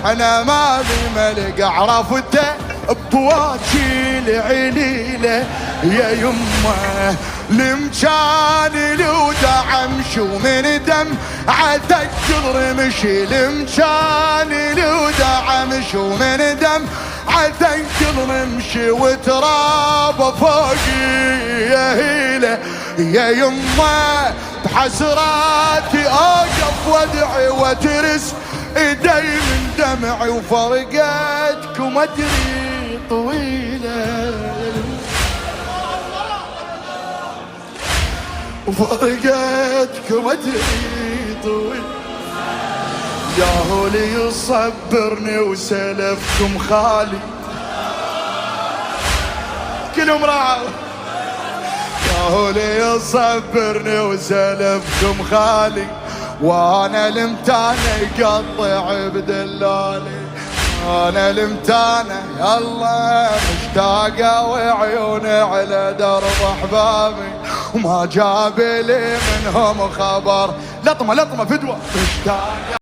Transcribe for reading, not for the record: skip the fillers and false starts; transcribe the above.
انا مالي ملك عرفته بواجي العليله يا يمه لمجاني لو دعمش ومن دم عتك رمش لمجاني لو دعمش ومن دم عتك رمش وتراب فوقي يا هيله يا يمه بحسراتي اوقف وادعي واترس ايدي من دمعي وفرقتكم ادري طويله وفرقتكم ادري طويله يا هو اللي يصبرني وسلفكم خالي كلهم راعوا يا هو اللي يصبرني وسلفكم خالي وانا المتانة يقطع بدلالي انا المتانة يلا مشتاقة وعيوني على درب احبابي وما جاب لي منهم خبر لطمة فدوة مشتاقة